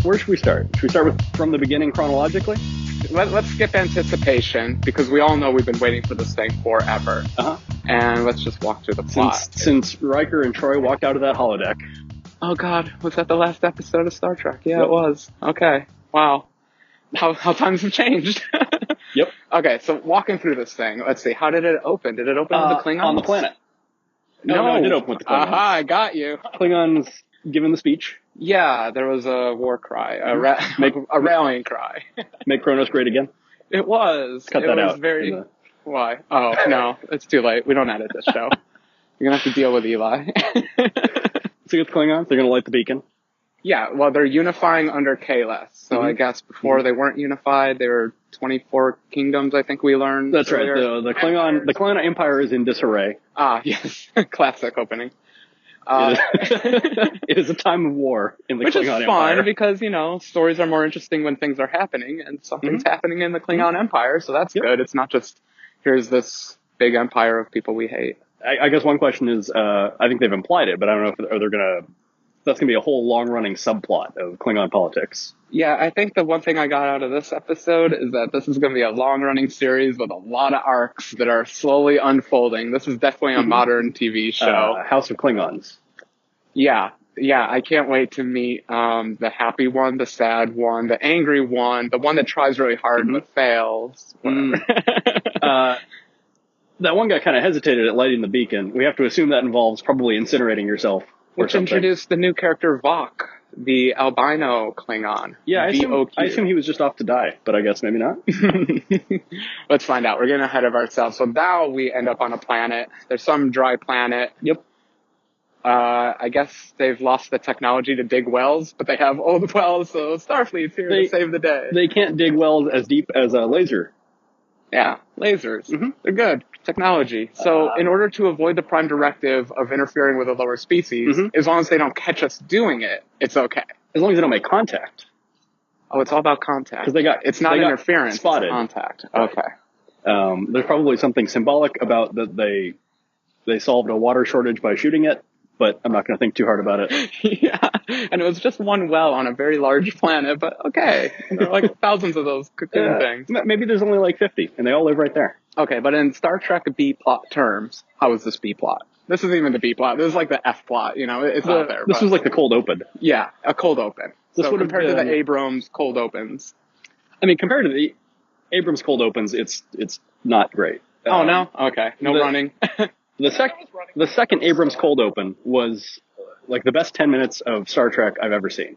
Where should we start? Should we start with from the beginning chronologically? Let's skip anticipation because we all know we've been waiting for this thing forever. And let's just walk through the plot. Since Riker and Troy walked out of that holodeck. Oh God, was that the last episode of Star Trek? Yeah, Yep. It was. Okay. Wow. How times have changed. Yep. Okay, so walking through this thing, let's see. How did it open? Did it open with the Klingons? On the planet. No, it did open with the Klingons. Aha, I got you. Klingons giving the speech. Yeah, there was a war cry, a rallying cry. Make Kronos great again. It was. Cut it that was out. Very. Why? Oh no, it's too late. We don't edit this show. You're gonna have to deal with Eli. So with Klingons, they're gonna light the beacon. Yeah, well, they're unifying under Kahless. So I guess before they weren't unified, they were 24 kingdoms. I think we learned. That's right. earlier. The Klingon Empire is in disarray. Ah, yes, classic opening. It is a time of war in the Which Klingon is fun Empire. because, stories are more interesting when things are happening, and something's happening in the Klingon Empire, so that's good. It's not just, here's this big empire of people we hate. I guess one question is, I think they've implied it, but I don't know if that's going to be a whole long-running subplot of Klingon politics. Yeah, I think the one thing I got out of this episode is that this is going to be a long-running series with a lot of arcs that are slowly unfolding. This is definitely a modern TV show. House of Klingons. Yeah, I can't wait to meet the happy one, the sad one, the angry one, the one that tries really hard but fails. That one guy kind of hesitated at lighting the beacon. We have to assume that involves probably incinerating yourself. Which introduced the new character Vok, the albino Klingon. Yeah, I VOQ. assume he was just off to die, but I guess maybe not. Let's find out. We're getting ahead of ourselves. So now we end up on a planet. There's some dry planet. Yep. I guess they've lost the technology to dig wells, but they have old wells, so Starfleet's here to save the day. They can't dig wells as deep as a laser. Yeah, lasers. They're good. Technology. So in order to avoid the Prime Directive of interfering with a lower species, as long as they don't catch us doing it, it's okay. As long as they don't make contact. Oh, it's all about contact. Because it's not interference, spotted. It's contact. Right. Okay. There's probably something symbolic about that they solved a water shortage by shooting it, but I'm not going to think too hard about it. Yeah, and it was just one well on a very large planet, but okay. There are like thousands of those cocoon things. Maybe there's only like 50, and they all live right there. Okay, but in Star Trek B-plot terms, how is this B-plot? This isn't even the B-plot. This is like the F-plot, it's not there. This was like the cold open. Yeah, a cold open. This so compared to the Abrams cold opens. I mean, compared to the Abrams cold opens, it's not great. Oh, no? Okay. No running. The second Abrams cold open was like the best 10 minutes of Star Trek I've ever seen.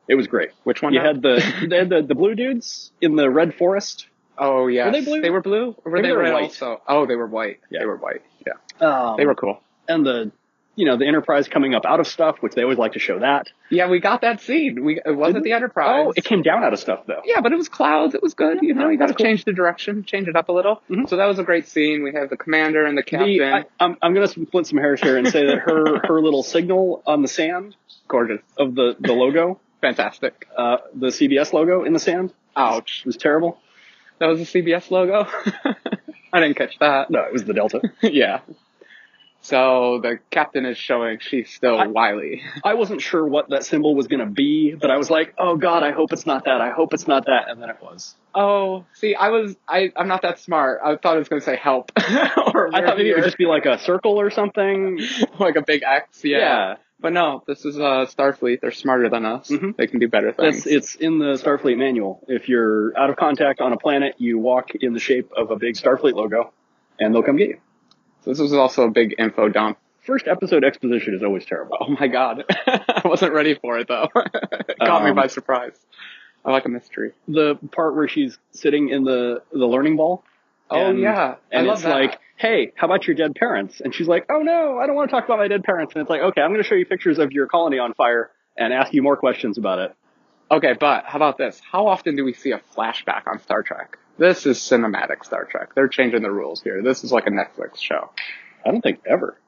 It was great. Which one? They had the blue dudes in the red forest. Oh, yeah. Were they blue? They were blue? Or were Maybe they red white. also? Oh, they were white. Yeah. They were white. Yeah. They were cool. And the Enterprise coming up out of stuff, which they always like to show that. Yeah, we got that scene. It wasn't the Enterprise. Oh, it came down out of stuff, though. Yeah, but it was clouds. It was good. You got to change the direction, change it up a little. So that was a great scene. We have the commander and the captain. I'm going to split some hairs here and say that her little signal on the sand, gorgeous, of the logo, fantastic. The CBS logo in the sand. Ouch. It was terrible. That was the CBS logo? I didn't catch that. No, it was the Delta. Yeah. So the captain is showing she's still wily. I wasn't sure what that symbol was going to be, but I was like, oh God, I hope it's not that. I hope it's not that. And then it was. Oh, see, I'm not that smart. I thought it was going to say help. Or I thought maybe it would just be like a circle or something. Like a big X, yeah. But no, this is Starfleet. They're smarter than us. They can do better things. It's in the Starfleet manual. If you're out of contact on a planet, you walk in the shape of a big Starfleet logo, and they'll come get you. So this was also a big info dump. First episode exposition is always terrible. Oh my God. I wasn't ready for it though. It caught me by surprise. I like a mystery. The part where she's sitting in the learning ball. Oh yeah. And I love it's that. like, hey, how about your dead parents? And she's like, oh no, I don't want to talk about my dead parents. And it's like, okay, I'm going to show you pictures of your colony on fire and ask you more questions about it. Okay, but how about this? How often do we see a flashback on Star Trek? This is cinematic Star Trek. They're changing the rules here. This is like a Netflix show. I don't think ever.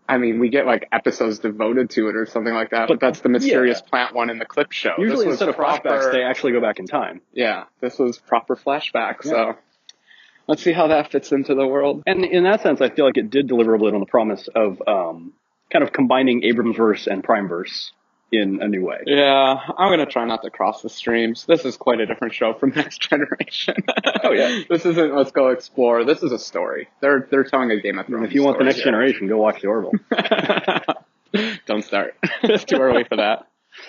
I mean, we get like episodes devoted to it or something like that, but that's the mysterious plant one in the clip show. Usually instead of flashbacks, they actually go back in time. Yeah, this was proper flashback, so let's see how that fits into the world. And in that sense, I feel like it did deliver a little on the promise of kind of combining Abramsverse and Primeverse in a new way. Yeah, I'm gonna try not to cross the streams. This is quite a different show from Next Generation. Oh yeah. This isn't Let's Go Explore. This is a story. They're telling a Game of Thrones. If you want the Next here. Generation, go watch the Orville. Don't start. It's too early for that.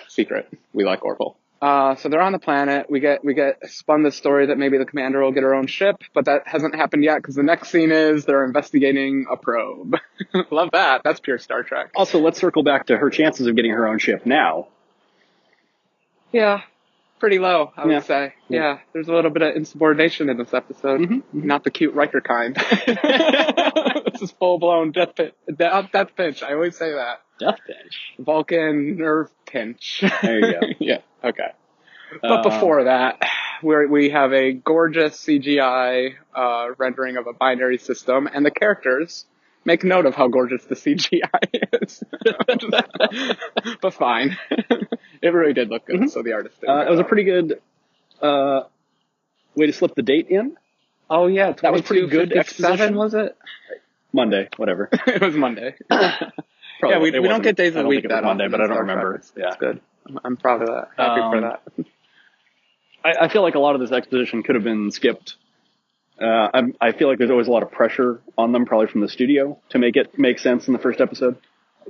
Secret. We like Orville. So they're on the planet. We get spun this story that maybe the commander will get her own ship, but that hasn't happened yet because the next scene is they're investigating a probe. Love that. That's pure Star Trek. Also, let's circle back to her chances of getting her own ship now. Yeah, pretty low, I would say. Yeah, there's a little bit of insubordination in this episode. Not the cute Riker kind. This is full-blown death pinch. I always say that. Death pinch. Vulcan nerve pinch. There you go. Yeah, okay. But before that, we have a gorgeous CGI rendering of a binary system, and the characters make note of how gorgeous the CGI is. But fine. It really did look good, so the artist did. It was a pretty good way to slip the date in. Oh, yeah. That was pretty good exposition. Was it? Monday, whatever. It was Monday. Yeah, we don't get days of the week that Monday, but I don't Star remember. Trek. It's good. I'm proud of that. Happy for that. I feel like a lot of this exposition could have been skipped. I feel like there's always a lot of pressure on them, probably from the studio, to make it make sense in the first episode.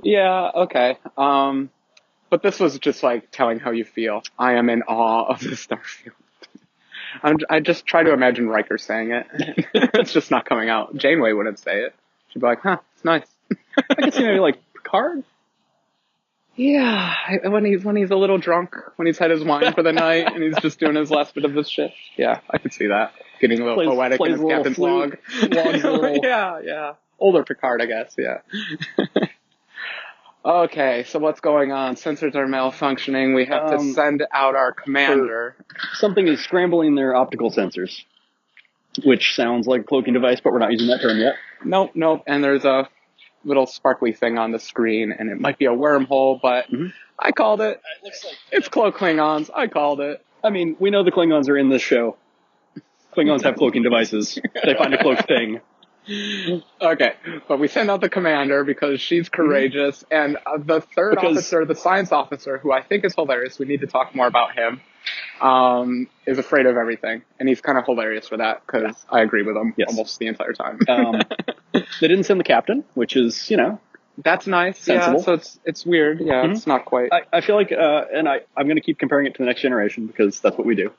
Yeah, okay. But this was just like telling how you feel. I am in awe of the Starfield. I just try to imagine Riker saying it. It's just not coming out. Janeway wouldn't say it. She'd be like, huh, it's nice. I could see maybe like Picard. Yeah, when he's a little drunk, when he's had his wine for the night and he's just doing his last bit of his shift. Yeah, I could see that. Getting a little poetic in his captain's log. Yeah. Older Picard, I guess, yeah. Okay, so what's going on? Sensors are malfunctioning. We have to send out our commander. Something is scrambling their optical sensors, which sounds like a cloaking device, but we're not using that term yet. Nope. And there's a little sparkly thing on the screen, and it might be a wormhole, but I called it. It's cloak Klingons. I called it. I mean, we know the Klingons are in this show. Klingons have cloaking devices. They find a cloaked thing. Okay, but we send out the commander because she's courageous, and the third officer, the science officer, who I think is hilarious, we need to talk more about him, is afraid of everything, and he's kind of hilarious for that, because I agree with him almost the entire time. They didn't send the captain, which is, that's nice. Sensible. Yeah, so it's weird. Yeah, it's not quite. I feel like, and I'm going to keep comparing it to the Next Generation, because that's what we do.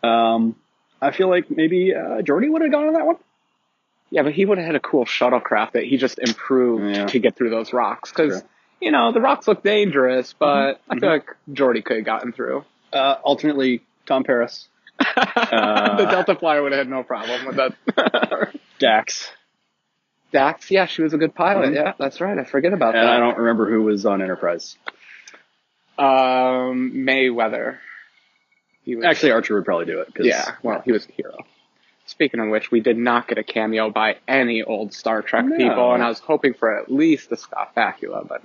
I feel like maybe Geordi would have gone on that one. Yeah, but he would have had a cool shuttlecraft that he just improved to get through those rocks. Because, the rocks look dangerous, but I feel like Geordi could have gotten through. Alternately, Tom Paris. The Delta Flyer would have had no problem with that. Dax, yeah, she was a good pilot. Yeah, that's right. I forget about that. And I don't remember who was on Enterprise. Mayweather. Actually, Archer would probably do it. He was a hero. Speaking of which, we did not get a cameo by any old Star Trek people, and I was hoping for at least a Scott Bakula, but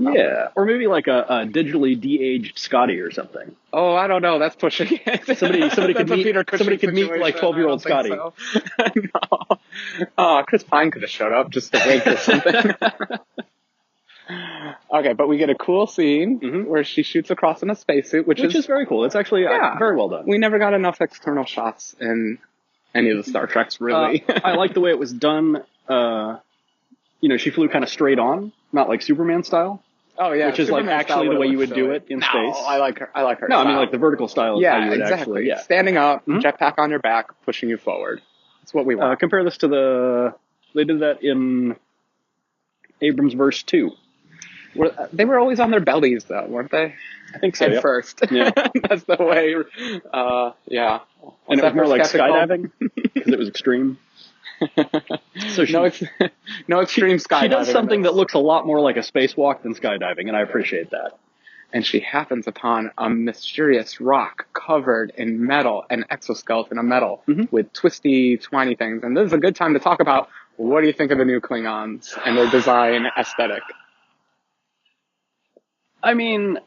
or maybe like a digitally de-aged Scotty or something. Oh, I don't know. That's pushing it. Somebody could meet like 12-year-old Scotty. So. No. Oh, Chris Pine could have showed up just to wink or something. Okay, but we get a cool scene where she shoots across in a spacesuit, which is very cool. It's actually very well done. We never got enough external shots in any of the Star Treks, really. I like the way it was done. She flew kind of straight on, not like Superman style. Oh yeah, which is Superman like actually the way you would do it in space. I like her. No, style. I mean like the vertical style is how you would actually. Standing up, jetpack on your back, pushing you forward. That's what we want. Compare this to they did that in Abrams Verse 2. They were always on their bellies, though, weren't they? I think so. Head first. Yeah. That's the way. Yeah. And it was more like skydiving because it was extreme. So no extreme skydiving. She does something that looks a lot more like a spacewalk than skydiving, and I appreciate that. And she happens upon a mysterious rock covered in metal, an exoskeleton of metal with twisty, twiny things. And this is a good time to talk about what do you think of the new Klingons and their design aesthetic. I mean,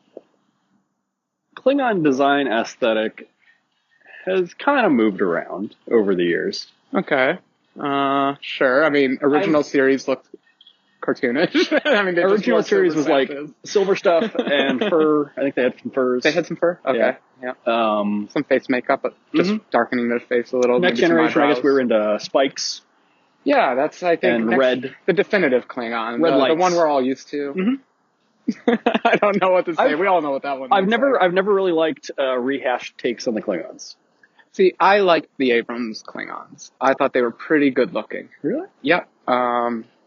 Klingon design aesthetic has kind of moved around over the years. Okay. Sure. I mean, original series looked cartoonish. I mean, original series was like silver stuff and fur. I think they had some furs. They had some fur? Okay. Yeah. Some face makeup, but just darkening their face a little. Next generation, I guess we were into spikes. Yeah, that's, I think, and red. The definitive Klingon. Red lights. The one we're all used to. Mm-hmm. I don't know what to say. We all know what that one is. I've never really liked rehashed takes on the Klingons. See, I liked the Abrams Klingons. I thought they were pretty good looking. Really? Yep.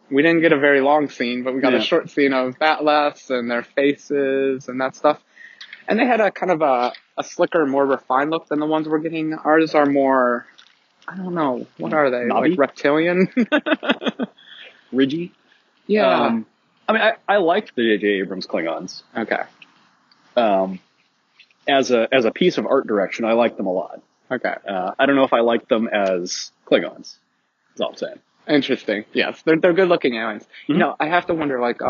We didn't get a very long scene, but we got a short scene of Batleths and their faces and that stuff. And they had a kind of a slicker, more refined look than the ones we're getting. Ours are more, I don't know, what are they? Knobby? Like reptilian? Ridgy? Yeah. I mean, I liked the J.J. Abrams Klingons. Okay. As a piece of art direction, I like them a lot. Okay. I don't know if I like them as Klingons. That's all I'm saying. Interesting. Yes, they're good looking aliens. Mm-hmm. You know, I have to wonder, like,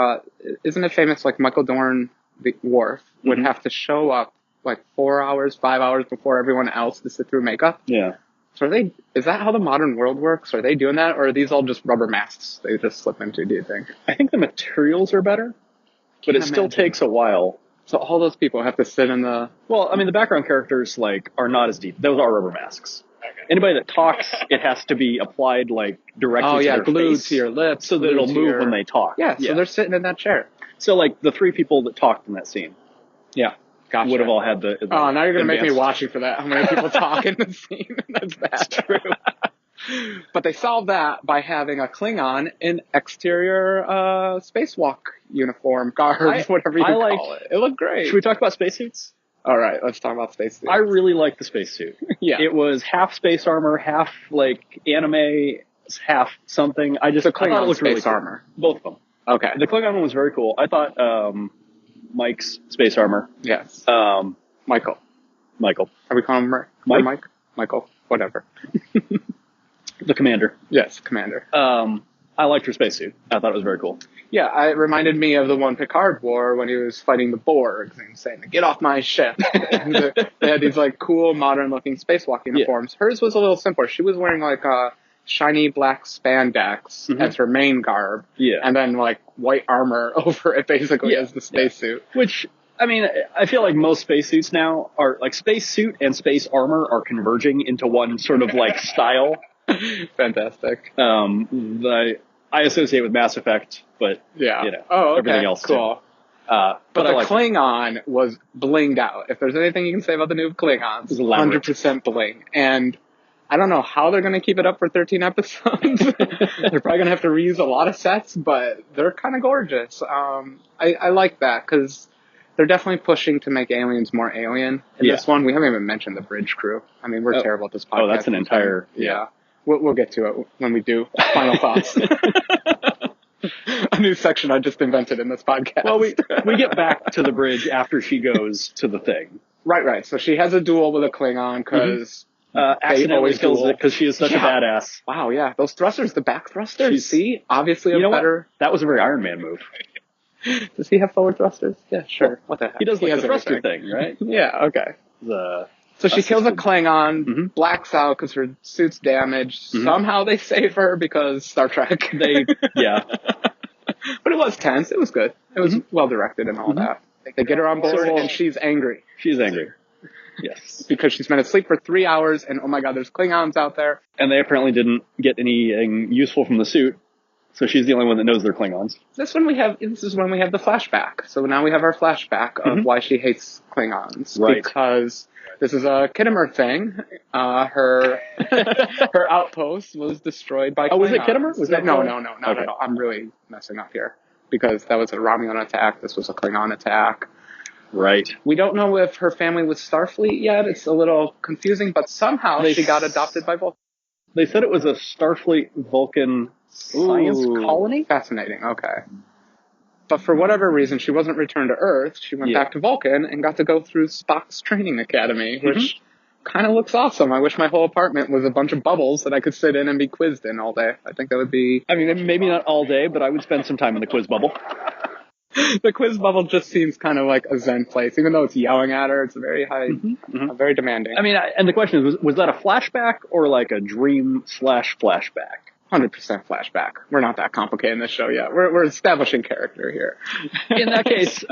isn't it famous, like, Michael Dorn, the Worf, would have to show up, like, 4 hours, 5 hours before everyone else to sit through makeup? Yeah. So is that how the modern world works? Are they doing that, or are these all just rubber masks they just slip into, do you think? I think the materials are better, but it still takes a while. So all those people have to sit in the... Well, I mean, the background characters, like, are not as deep. Those are rubber masks. Okay. Anybody that talks, it has to be applied, like, directly to their glued face, to your lips. So that it'll move when they talk. Yeah, so they're sitting in that chair. So, like, the 3 people that talked in that scene. Yeah. Gotcha. Would have all had the oh, now you're going to make me watching for that. How many people talk in the scene? That's bad. That's true. But they solved that by having a Klingon in exterior spacewalk uniform, garb, whatever you call it. It looked great. Should we talk about spacesuits? All right, let's talk about spacesuits. I really liked the spacesuit. Yeah. It was half space armor, half, like, anime, half something. I thought it looked really cool. armor. Both of them. Okay. The Klingon one was very cool. I thought Mike's space armor. Yes. Michael. Are we calling him Mike? Michael. Whatever. The commander. Yes, commander. I liked her spacesuit. I thought it was very cool. Yeah, it reminded me of the one Picard wore when he was fighting the Borg and saying, "Get off my ship." They had these, like, cool, modern-looking spacewalk uniforms. Yeah. Hers was a little simpler. She was wearing, like, a shiny black spandex as her main garb. Yeah. And then, like, white armor over it, basically, as the spacesuit. Yeah. Which, I mean, I feel like most spacesuits now are, like, spacesuit and space armor are converging into one sort of, like, style. Fantastic. I associate with Mass Effect, but everything else cool. Too. But the Klingon was blinged out. If there's anything you can say about the new Klingons, 100% bling. And I don't know how they're going to keep it up for 13 episodes. They're probably going to have to reuse a lot of sets, but they're kind of gorgeous. I like that because they're definitely pushing to make aliens more alien. In this one, we haven't even mentioned the bridge crew. I mean, we're terrible at this podcast. Oh, that's an entire... Yeah. We'll get to it when we do final thoughts. A new section I just invented in this podcast. Well, we get back to the bridge after she goes to the thing. Right. So she has a duel with a Klingon because accidentally kills it because she is such a badass. Wow, yeah. Those thrusters, the back thrusters, obviously better... That was a very Iron Man move. Does he have forward thrusters? Yeah, sure. What the heck? He does the thruster thing, right? Yeah, okay. So she kills a Klingon, blacks out because her suit's damaged. Somehow they save her because Star Trek. But it was tense. It was good. It was well directed and all that. They get her on board and she's angry. She's angry. Yes. Because she's been asleep for 3 hours and oh my god, there's Klingons out there. And they apparently didn't get anything useful from the suit. So she's the only one that knows they're Klingons. This is when we have the flashback. So now we have our flashback of why she hates Klingons. Right. Because this is a Kittimer thing. Her outpost was destroyed by Klingons. Oh, was it Kittimer? Was that no, not at all. I'm really messing up here. Because that was a Romulan attack. This was a Klingon attack. Right. We don't know if her family was Starfleet yet. It's a little confusing, but somehow she got adopted by Vulcan. They said it was a Starfleet Vulcan science colony? Fascinating. Okay. But for whatever reason, she wasn't returned to Earth. She went back to Vulcan and got to go through Spock's training academy, which kind of looks awesome. I wish my whole apartment was a bunch of bubbles that I could sit in and be quizzed in all day. I think that would be... I mean, maybe not all day, but I would spend some time in the quiz bubble. The quiz bubble just seems kind of like a zen place, even though it's yelling at her. It's very high, very demanding. I mean, and the question is, was that a flashback or like a dream/flashback? 100% flashback. We're not that complicated in this show yet. We're establishing character here. In that case,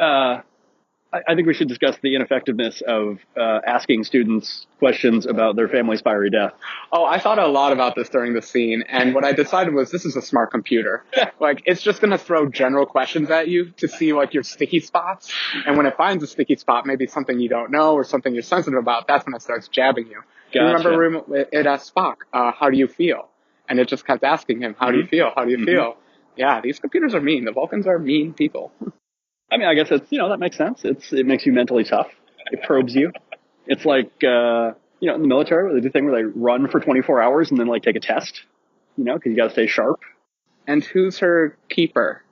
I think we should discuss the ineffectiveness of asking students questions about their family's fiery death. Oh, I thought a lot about this during the scene, and what I decided was this is a smart computer. Like, it's just going to throw general questions at you to see, like, your sticky spots, and when it finds a sticky spot, maybe something you don't know or something you're sensitive about, that's when it starts jabbing you. Gotcha. You remember it asked Spock, how do you feel? And it just kept asking him, how do you feel? How do you feel? Yeah, these computers are mean. The Vulcans are mean people. I mean, I guess it's, that makes sense. It makes you mentally tough. It probes you. It's like, in the military, where they do the thing where they run for 24 hours and then, like, take a test, because you got to stay sharp. And who's her keeper?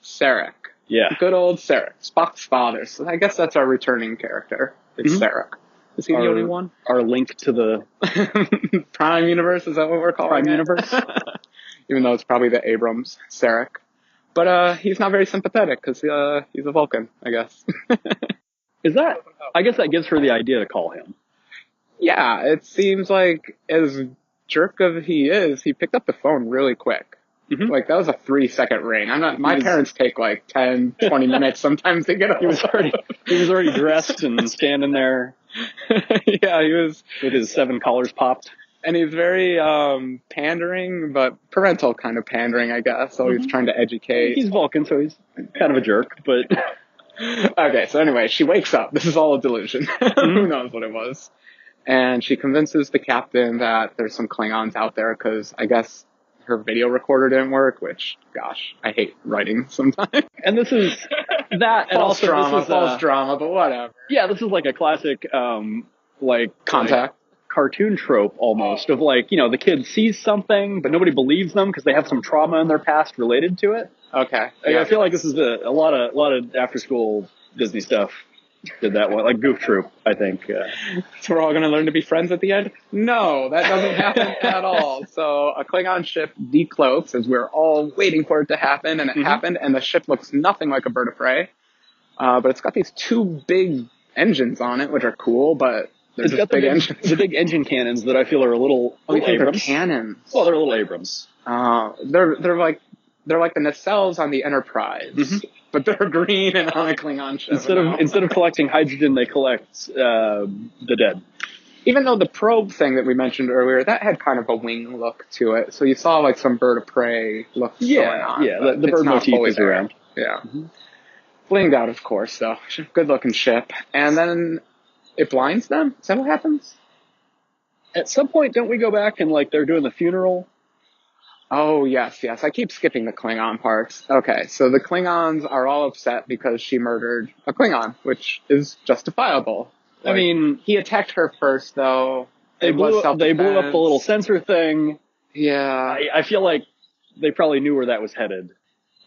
Sarek. Yeah. Good old Sarek. Spock's father. So I guess that's our returning character. It's Sarek. Is he the only one? Our link to the Prime Universe, is that what we're calling Prime Universe? Even though it's probably the Abrams Sarek. But he's not very sympathetic because he's a Vulcan, I guess. I guess that gives her the idea to call him. Yeah, it seems like as jerk of he is, he picked up the phone really quick. Mm-hmm. Like, that was a 3-second ring. My parents take like 10, 20 minutes sometimes to get up. He was already dressed and standing there. Yeah, he was. With his 7 collars popped. And he's very pandering, but parental kind of pandering, I guess. So he's trying to educate. He's Vulcan, so he's kind of a jerk, but... Okay, so anyway, she wakes up. This is all a delusion. Who knows what it was? And she convinces the captain that there's some Klingons out there because I guess her video recorder didn't work, which, gosh, I hate writing sometimes. And this is that, and false also drama, this is false drama, but whatever. Yeah, this is like a classic, Contact. Cartoon trope almost of like, the kid sees something, but nobody believes them because they have some trauma in their past related to it. Okay. I feel like this is a lot of after school Disney stuff did that one, like Goof Troop, I think. So we're all going to learn to be friends at the end? No, that doesn't happen at all. So a Klingon ship decloaks as we're all waiting for it to happen, and it happened, and the ship looks nothing like a bird of prey. But it's got these 2 big engines on it, which are cool, but they're just big engines. The big engine cannons that I feel are a little Abrams. They're cannons? Well, they're a little Abrams. They're like the nacelles on the Enterprise, but they're green and on a Klingon ship. Instead of collecting hydrogen, they collect the dead. Even though the probe thing that we mentioned earlier, that had kind of a wing look to it, so you saw like some bird of prey look going on. Yeah, the bird motif is around. Yeah. Blinged out, of course, though. Good looking ship. And then it blinds them? Is that what happens? At some point, don't we go back and like they're doing the funeral? Oh, yes. I keep skipping the Klingon parts. Okay, so the Klingons are all upset because she murdered a Klingon, which is justifiable. Like, I mean... He attacked her first, though. They blew up the little sensor thing. Yeah. I feel like they probably knew where that was headed.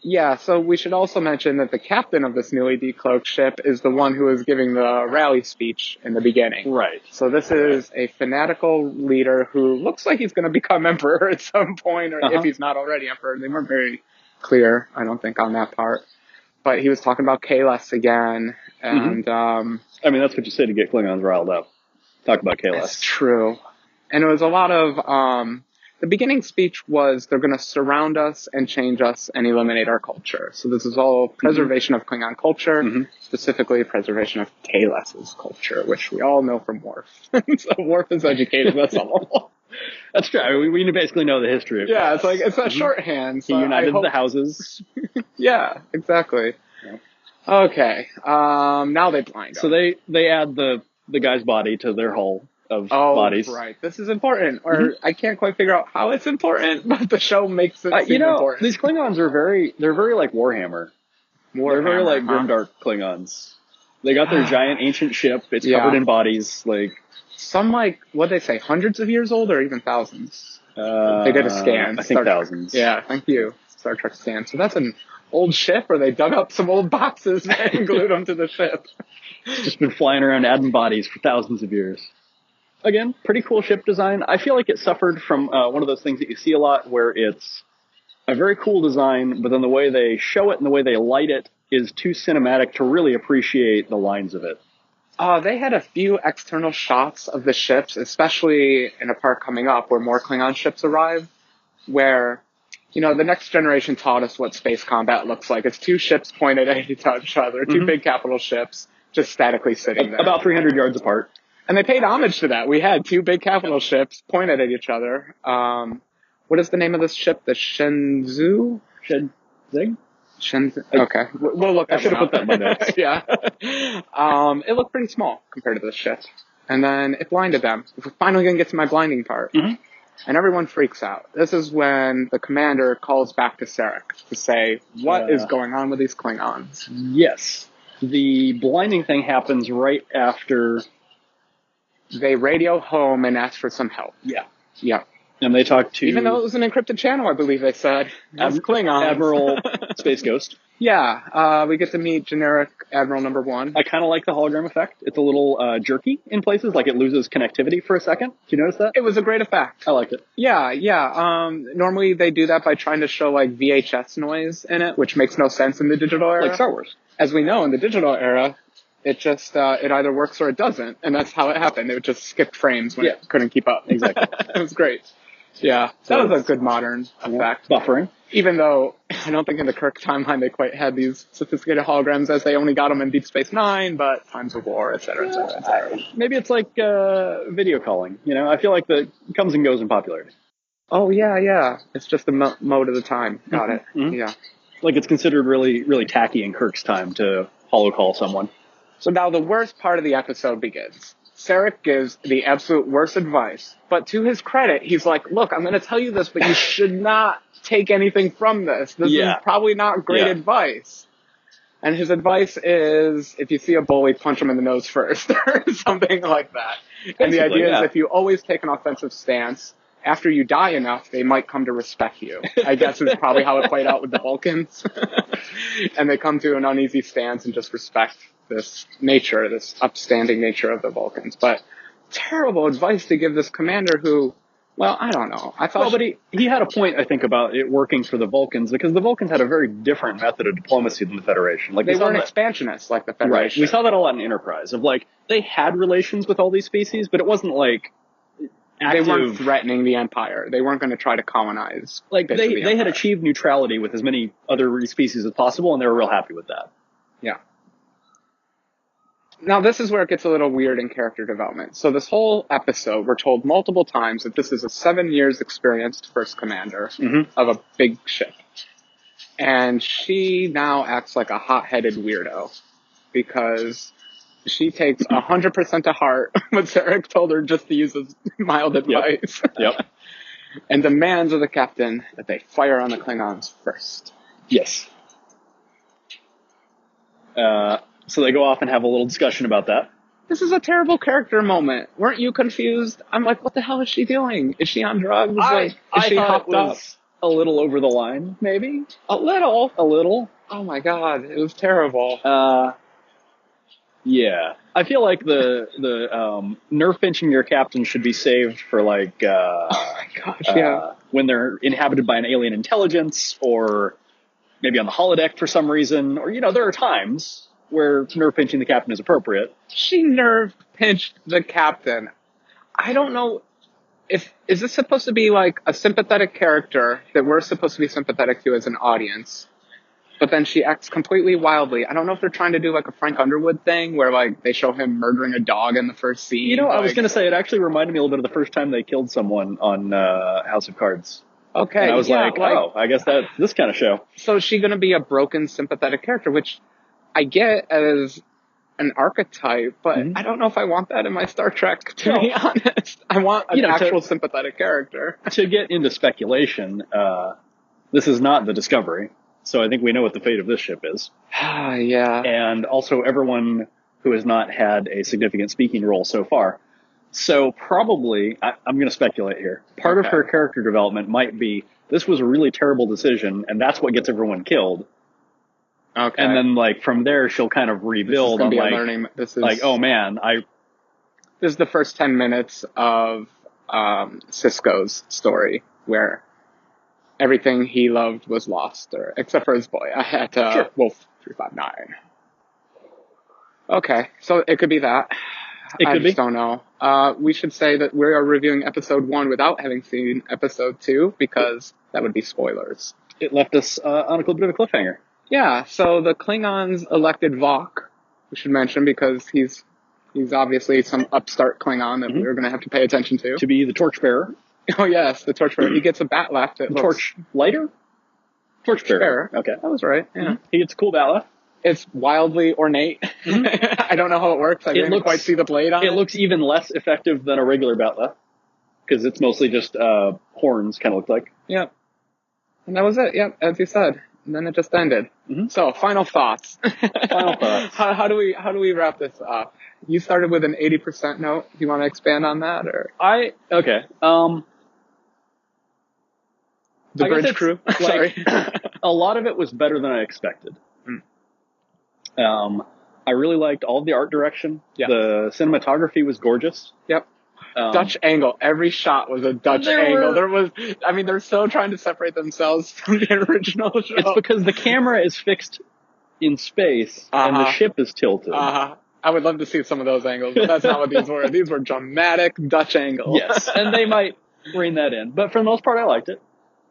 Yeah, so we should also mention that the captain of this newly decloaked ship is the one who is giving the rally speech in the beginning. Right. So this is a fanatical leader who looks like he's going to become emperor at some point, or if he's not already emperor. They weren't very clear, I don't think, on that part. But he was talking about Kahless again, and... I mean, that's what you say to get Klingons riled up. Talk about Kahless. That's true. And it was a lot of... The beginning speech was they're going to surround us and change us and eliminate our culture. So this is all preservation of Klingon culture, specifically preservation of Kahless's culture, which we all know from Worf. So Worf has educated us all. That's true. I mean, we basically know the history of it. Yeah, it's a shorthand. So he united the houses. Yeah, exactly. Yeah. Okay. Now they blind us. So they add the guy's body to their hull of bodies. Right. This is important. Or I can't quite figure out how it's important, but the show makes it seem important. These Klingons are very like Warhammer. They're very like grimdark Klingons. They got their giant ancient ship. It's covered in bodies. Like some what they say, hundreds of years old or even thousands. They did a scan. I think thousands. Yeah, thank you. Star Trek scan. So that's an old ship, or they dug up some old boxes and glued them to the ship. It's just been flying around adding bodies for thousands of years. Again, pretty cool ship design. I feel like it suffered from one of those things that you see a lot where it's a very cool design, but then the way they show it and the way they light it is too cinematic to really appreciate the lines of it. They had a few external shots of the ships, especially in a part coming up where more Klingon ships arrive. where, the Next Generation taught us what space combat looks like. It's two ships pointed at each other, two big capital ships just statically sitting there. About 300 yards apart. And they paid homage to that. We had two big capital ships pointed at each other. What is the name of this ship? The Shenzhou? Shenzhou? Okay. We'll look. I should have put that in my notes. Yeah. It looked pretty small compared to the ship. And then it blinded them. We're finally going to get to my blinding part. Mm-hmm. And everyone freaks out. This is when the commander calls back to Sarek to say, what is going on with these Klingons? Yes. The blinding thing happens right after they radio home and ask for some help. Yeah. Yeah. And they talk to... Even though it was an encrypted channel, I believe they said. Klingons. Admiral Space Ghost. Yeah. We get to meet generic Admiral Number 1. I kind of like the hologram effect. It's a little jerky in places, like it loses connectivity for a second. Did you notice that? It was a great effect. I liked it. Yeah. Normally they do that by trying to show like VHS noise in it, which makes no sense in the digital era. Like Star Wars. As we know, in the digital era, it just, it either works or it doesn't. And that's how it happened. It just skipped frames when it couldn't keep up. Exactly. It was great. Yeah. That was a good modern effect. Buffering. Even though I don't think in the Kirk timeline they quite had these sophisticated holograms, as they only got them in Deep Space Nine, but Times of War, et cetera, et cetera, et cetera. Maybe it's like video calling. I feel like it comes and goes in popularity. Oh, yeah. It's just the mode of the time. Got it. Mm-hmm. Yeah. Like it's considered really, really tacky in Kirk's time to holocall someone. So now the worst part of the episode begins. Sarek gives the absolute worst advice, but to his credit, he's like, look, I'm going to tell you this, but you should not take anything from this. This is probably not great advice. And his advice is, if you see a bully, punch him in the nose first, or something like that. Basically, and the idea is if you always take an offensive stance, after you die enough, they might come to respect you. I guess is probably how it played out with the Vulcans. And they come to an uneasy stance and just respect this nature, this upstanding nature of the Vulcans. But terrible advice to give this commander who, well, I don't know. I thought, but he had a point, I think, about it working for the Vulcans, because the Vulcans had a very different method of diplomacy than the Federation. Like they weren't expansionists like the Federation. Right. We saw that a lot in Enterprise. Of like they had relations with all these species, but it wasn't like active. They weren't threatening the Empire. They weren't going to try to colonize. Like they had achieved neutrality with as many other species as possible, and they were real happy with that. Yeah. Now, this is where it gets a little weird in character development. So this whole episode, we're told multiple times that this is a 7 years experienced first commander of a big ship. And she now acts like a hot-headed weirdo because she takes 100% to heart what Sarek told her just to use as mild advice. Yep. And demands of the captain that they fire on the Klingons first. Yes. So they go off and have a little discussion about that. This is a terrible character moment. Weren't you confused? I'm like, what the hell is she doing? Is she on drugs? Is she hopped up? A little over the line, maybe? A little. Oh my god, it was terrible. Yeah. I feel like the nerve pinching your captain should be saved for like, oh my gosh, when they're inhabited by an alien intelligence, or maybe on the holodeck for some reason, or, there are times where nerve pinching the captain is appropriate. She nerve pinched the captain. I don't know is this supposed to be like a sympathetic character that we're supposed to be sympathetic to as an audience, but then she acts completely wildly. I don't know if they're trying to do like a Frank Underwood thing where like they show him murdering a dog in the first scene. I was going to say, it actually reminded me a little bit of the first time they killed someone on House of Cards. Okay. And I was I guess that's this kind of show. So is she going to be a broken, sympathetic character, which I get as an archetype, but I don't know if I want that in my Star Trek, to be honest. I want an actual sympathetic character. To get into speculation, this is not the Discovery, so I think we know what the fate of this ship is. Yeah. And also everyone who has not had a significant speaking role so far. So probably, I'm going to speculate here, part of her character development might be, this was a really terrible decision, and that's what gets everyone killed. Okay. And then, like, from there, she'll kind of rebuild on, like, oh man, This is the first 10 minutes of Sisko's story, where everything he loved was lost, except for his boy at Wolf 359. Okay, so it could be that. It I could just be. don't know. We should say that we are reviewing episode 1 without having seen episode 2 because that would be spoilers. It left us on a little bit of a cliffhanger. Yeah, so the Klingons elected Vok, we should mention, because he's obviously some upstart Klingon that we're going to have to pay attention to. To be the torchbearer. Oh yes, the torchbearer. He gets a bat left. Torch lighter? Torchbearer. Okay. That was right. Yeah. He gets a cool bat left. It's wildly ornate. I don't know how it works. I didn't quite see the blade on it. It looks even less effective than a regular bat left. Because it's mostly just horns, kind of look like. Yep. And that was it. Yep, as you said. And then it just ended. So, final thoughts. Final thoughts. How do we wrap this up? You started with an 80% note. Do you want to expand on that, or okay. The bridge crew? Sorry. A lot of it was better than I expected. I really liked all of the art direction. Yeah. The cinematography was gorgeous. Yep. Dutch angle. Every shot was a Dutch angle. They're so trying to separate themselves from the original show. It's because the camera is fixed in space and the ship is tilted. I would love to see some of those angles, but that's not what these were. These were dramatic Dutch angles. Yes, and they might rein that in. But for the most part, I liked it.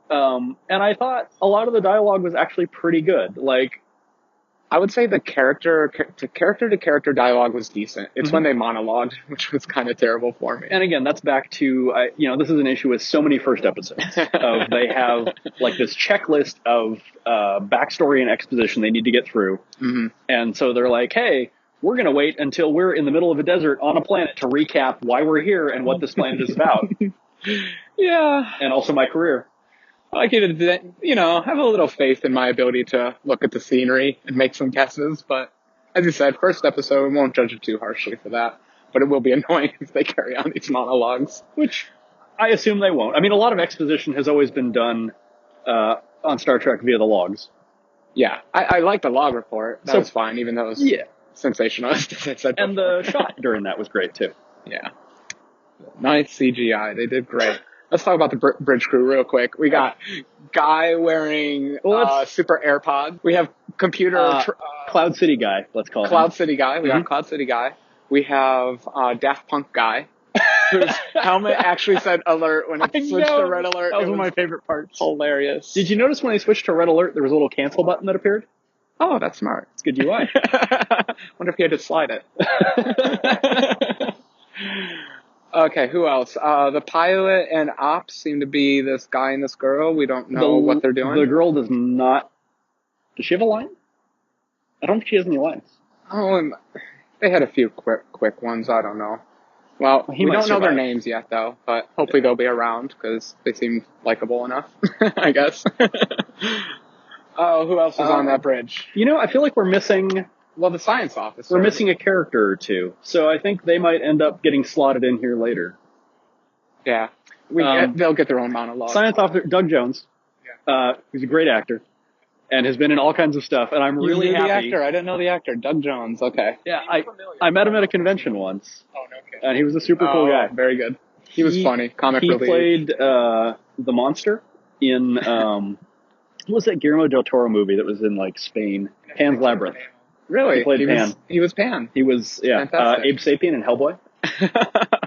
And I thought a lot of the dialogue was actually pretty good. Like, I would say the character-to-character dialogue was decent. It's when they monologued, which was kind of terrible for me. And again, that's back to, this is an issue with so many first episodes. They have like this checklist of backstory and exposition they need to get through. And so they're like, hey, we're going to wait until we're in the middle of a desert on a planet to recap why we're here and what this planet is about. Yeah. And also my career. I like you to, have a little faith in my ability to look at the scenery and make some guesses. But as you said, first episode, we won't judge it too harshly for that. But it will be annoying if they carry on these monologues. Which I assume they won't. I mean, a lot of exposition has always been done on Star Trek via the logs. Yeah, I like the log report. That was fine, even though it was sensationalist, as I said before. And the shot during that was great, too. Yeah. Nice CGI. They did great. Let's talk about the bridge crew real quick. We got Guy wearing super AirPods. We have computer... Cloud City Guy, let's call him. Cloud City Guy. We got Cloud City Guy. We have Daft Punk Guy, whose helmet actually said alert when it switched to red alert. That was one of my favorite parts. Hilarious. Did you notice when they switched to red alert, there was a little cancel button that appeared? Oh, that's smart. It's good UI. Wonder if he had to slide it. Okay, who else? The pilot and ops seem to be this guy and this girl. We don't know what they're doing. The girl does not... Does she have a line? I don't think she has any lines. Oh, and they had a few quick ones. I don't know. Well, we don't know their names yet, though, but hopefully they'll be around because they seem likable enough, I guess. Oh, who else is on that bridge? I feel like we're missing... Well, the science officer. We're missing a character or two, so I think they might end up getting slotted in here later. Yeah. They'll get their own monologue. Science officer, Doug Jones. Yeah. He's a great actor and has been in all kinds of stuff, and I'm really happy. The actor. I didn't know the actor. Doug Jones. Okay. Yeah, I met him at a convention once. Oh, no kidding. And he was a super cool guy. Very good. He was funny. Comic relief. He played the monster in, what was that Guillermo del Toro movie that was in, like, Spain? Pan's Labyrinth. Really? He played Pan. He was Pan. He was, Abe Sapien in Hellboy.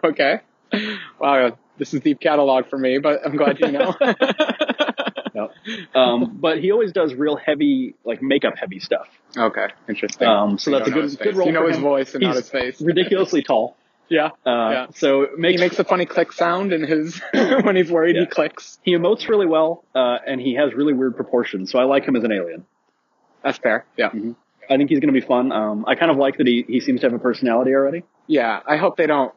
Okay. Wow, this is deep catalog for me, but I'm glad you know. But he always does real heavy, like makeup heavy stuff. Okay, interesting. So that's a good role. You know for his him. voice and not his face. Ridiculously tall. Yeah. So he makes a funny click sound in his when he's worried. He clicks. He emotes really well, and he has really weird proportions. So I like him as an alien. That's fair. Yeah. Mm-hmm. I think he's going to be fun. I kind of like that he seems to have a personality already. Yeah, I hope they don't.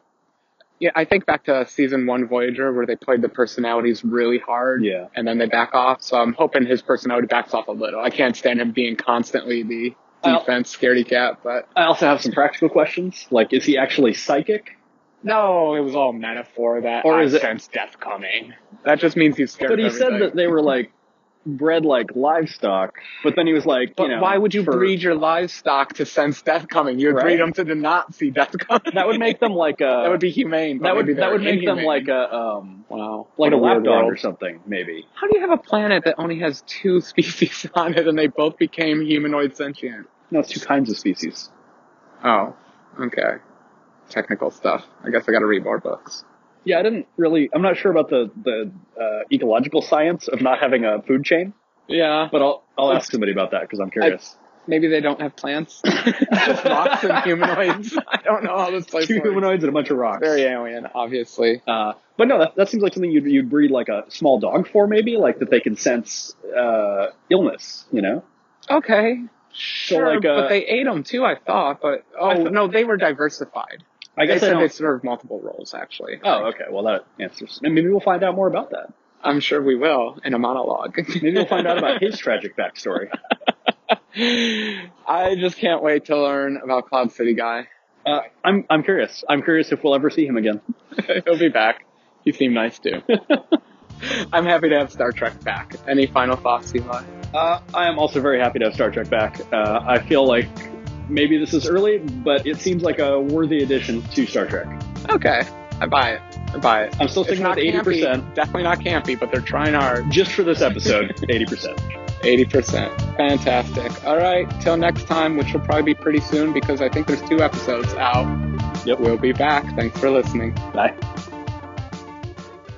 Yeah, I think back to season 1 Voyager where they played the personalities really hard. Yeah. And then they back off. So I'm hoping his personality backs off a little. I can't stand him being constantly the defense scaredy cat, but. I also have some practical questions. Like, is he actually psychic? No, it was all metaphor that or is I sense death coming. That just means he's scared But he of everything. said that they were like, bred like livestock, but then he was like, but why would you breed your livestock to sense death coming? You would breed them to not see death coming. That would make them like a... That would be humane. That would make them like a... like a lapdog or something, maybe. How do you have a planet that only has 2 species on it and they both became humanoid sentient? No, it's 2 kinds of species. Oh, okay. technical stuff. I guess I got to read more books. Yeah, I'm not sure about the ecological science of not having a food chain. Yeah. But I'll ask somebody about that because I'm curious. Maybe they don't have plants. Just rocks and humanoids. I don't know how this place Two works. humanoids and a bunch of rocks. Very alien, obviously. But no, that seems like something you'd breed like a small dog for, maybe, like that they can sense illness, you know? Okay. Sure, like, but they ate them too, I thought. But no, they were diversified. I guess they said they served multiple roles, actually. Oh, okay. Well, that answers. And maybe we'll find out more about that. I'm sure we will in a monologue. Maybe we'll find out about his tragic backstory. I just can't wait to learn about Cloud City Guy. I'm curious. I'm curious if we'll ever see him again. He'll be back. He seemed nice too. I'm happy to have Star Trek back. Any final thoughts, Eli? I am also very happy to have Star Trek back. I feel like maybe this is early, but it seems like a worthy addition to Star Trek. Okay. I buy it. I'm still sticking with 80%. Campy, definitely not campy, but they're trying hard. Just for this episode, 80%. 80%. Fantastic. All right. Till next time, which will probably be pretty soon because I think there's 2 episodes out. Yep. We'll be back. Thanks for listening. Bye.